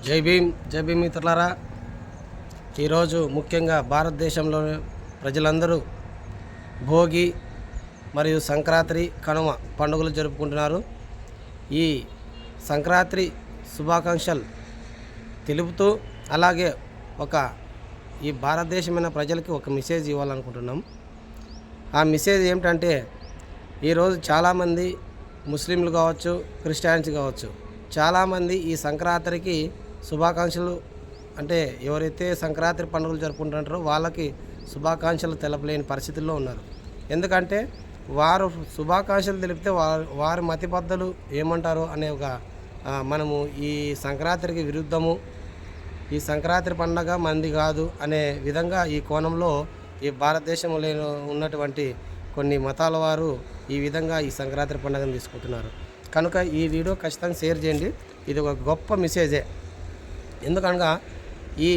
జై భీమ్ మిత్రులారా, ఈరోజు ముఖ్యంగా భారతదేశంలో ప్రజలందరూ భోగి మరియు సంక్రాంతి కనుమ పండుగలు జరుపుకుంటున్నారు. ఈ సంక్రాంతి శుభాకాంక్షలు తెలుపుతూ అలాగే ఈ భారతదేశమైన ప్రజలకి ఒక మెసేజ్ ఇవ్వాలనుకుంటున్నాం. ఆ మెసేజ్ ఏమిటంటే, ఈరోజు చాలామంది ముస్లింలు కావచ్చు, క్రిస్టియన్స్ కావచ్చు, చాలామంది ఈ సంక్రాంతికి శుభాకాంక్షలు అంటే ఎవరైతే సంక్రాంతి పండుగలు జరుపుకుంటుంటారో వాళ్ళకి శుభాకాంక్షలు తెలపలేని పరిస్థితుల్లో ఉన్నారు. ఎందుకంటే వారు శుభాకాంక్షలు తెలిపితే వారి మతిబద్ధలు ఏమంటారో అనే మనము ఈ సంక్రాంతికి విరుద్ధము, ఈ సంక్రాంతి పండుగ మంది కాదు అనే విధంగా ఈ కోణంలో ఈ భారతదేశంలో ఉన్నటువంటి కొన్ని మతాల వారు ఈ విధంగా ఈ సంక్రాంతి పండుగను తీసుకుంటున్నారు. కనుక ఈ వీడియో ఖచ్చితంగా షేర్ చేయండి. ఇది ఒక గొప్ప మెసేజే. ఎందుకనగా ఈ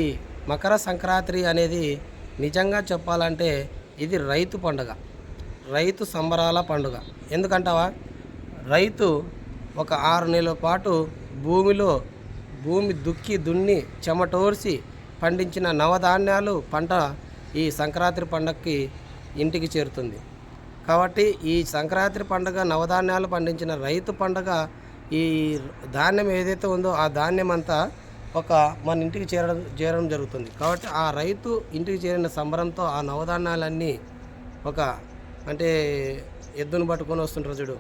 మకర సంక్రాంతి అనేది నిజంగా చెప్పాలంటే ఇది రైతు పండుగ, రైతు సంబరాల పండుగ. ఎందుకంటావా, రైతు ఒక 6 నెలల పాటు భూమి దున్ని చెమటోర్చి పండించిన నవధాన్యాలు పంట ఈ సంక్రాంతి పండుగకి ఇంటికి చేరుతుంది. కాబట్టి ఈ సంక్రాంతి పండుగ నవధాన్యాలు పండించిన రైతు పండుగ, ఈ ధాన్యం ఏదైతే ఉందో ఆ ధాన్యం అంతా మన ఇంటికి చేరడం జరుగుతుంది. కాబట్టి ఆ రైతు ఇంటికి చేరిన సంబరంతో ఆ నవధాన్యాలన్నీ అంటే ఎద్దును పట్టుకొని వస్తుంటారు చూడు,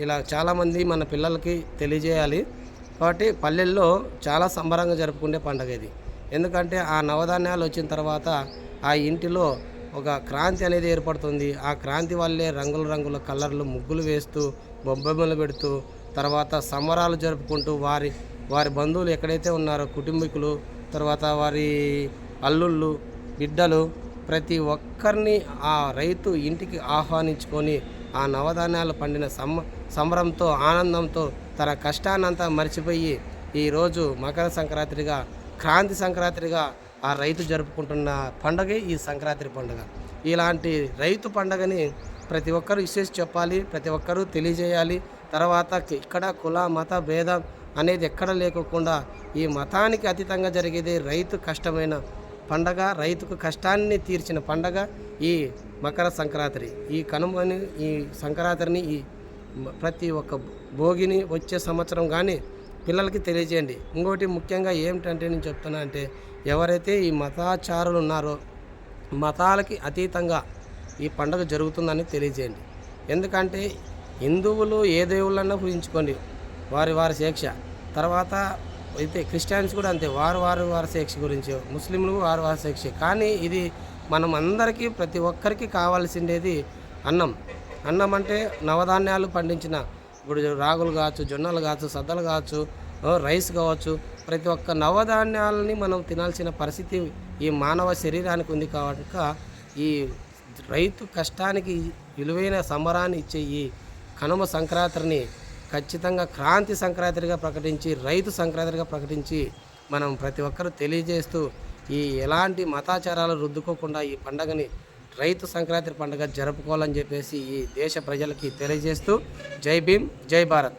ఇలా చాలామంది మన పిల్లలకి తెలియజేయాలి. కాబట్టి పల్లెల్లో చాలా సంబరంగా జరుపుకునే పండుగ ఇది. ఎందుకంటే ఆ నవధాన్యాలు వచ్చిన తర్వాత ఆ ఇంటిలో ఒక క్రాంతి అనేది ఏర్పడుతుంది. ఆ క్రాంతి వల్లే రంగుల కలర్లు ముగ్గులు వేస్తూ బొబ్బెమ్మలు పెడుతూ తర్వాత సంబరాలు జరుపుకుంటూ వారి బంధువులు ఎక్కడైతే ఉన్నారో కుటుంబీకులు, తర్వాత వారి అల్లుళ్ళు, బిడ్డలు ప్రతి ఒక్కరిని ఆ రైతు ఇంటికి ఆహ్వానించుకొని ఆ నవధాన్యాలు పండిన సంబరంతో ఆనందంతో తన కష్టాన్నంతా మర్చిపోయి ఈరోజు మకర సంక్రాంతిగా, క్రాంతి సంక్రాంతిగా ఆ రైతు జరుపుకుంటున్న పండుగే ఈ సంక్రాంతి పండుగ. ఇలాంటి రైతు పండుగని ప్రతి ఒక్కరూ విశేష చెప్పాలి, ప్రతి ఒక్కరూ తెలియజేయాలి. తర్వాత ఇక్కడ కుల మత భేదం అనేది ఎక్కడ లేకుండా ఈ మతానికి అతీతంగా జరిగేది రైతు కష్టమైన పండగ, రైతుకు కష్టాన్ని తీర్చిన పండగ ఈ మకర సంక్రాంతి. ఈ కనుమని, ఈ సంక్రాంతిని, ఈ ప్రతి ఒక్క భోగిని వచ్చే సంవత్సరం కానీ పిల్లలకి తెలియజేయండి. ఇంకోటి ముఖ్యంగా ఏమిటంటే నేను చెప్తున్నా అంటే, ఎవరైతే ఈ మతాచారులు ఉన్నారో మతాలకి అతీతంగా ఈ పండుగ జరుగుతుందని తెలియజేయండి. ఎందుకంటే హిందువులు ఏ దేవుళ్ళన్నా పూజించుకోండి, వారి శిక్ష. తర్వాత అయితే క్రిస్టియన్స్ కూడా అంతే, వారి శిక్ష గురించి, ముస్లింలు వారి శిక్ష. కానీ ఇది మనం అందరికీ ప్రతి ఒక్కరికి కావాల్సిండేది అన్నం అంటే నవధాన్యాలు పండించిన, ఇప్పుడు రాగులు కావచ్చు, జొన్నలు కావచ్చు, సద్దలు కావచ్చు, రైస్ కావచ్చు, ప్రతి ఒక్క నవధాన్యాలని మనం తినాల్సిన పరిస్థితి ఈ మానవ శరీరానికి ఉంది. కనుక ఈ రైతు కష్టానికి విలువైన సంబరాన్ని ఇచ్చే ఈ కనుమ సంక్రాంతిని ఖచ్చితంగా క్రాంతి సంక్రాంతిగా ప్రకటించి, రైతు సంక్రాంతిగా ప్రకటించి మనం ప్రతి ఒక్కరూ తెలియజేస్తూ ఎలాంటి మతాచారాలు రుద్దుకోకుండా ఈ పండుగని రైతు సంక్రాంతి పండుగ జరుపుకోవాలని చెప్పేసి ఈ దేశ ప్రజలకి తెలియజేస్తూ జై భీమ్, జై భారత్.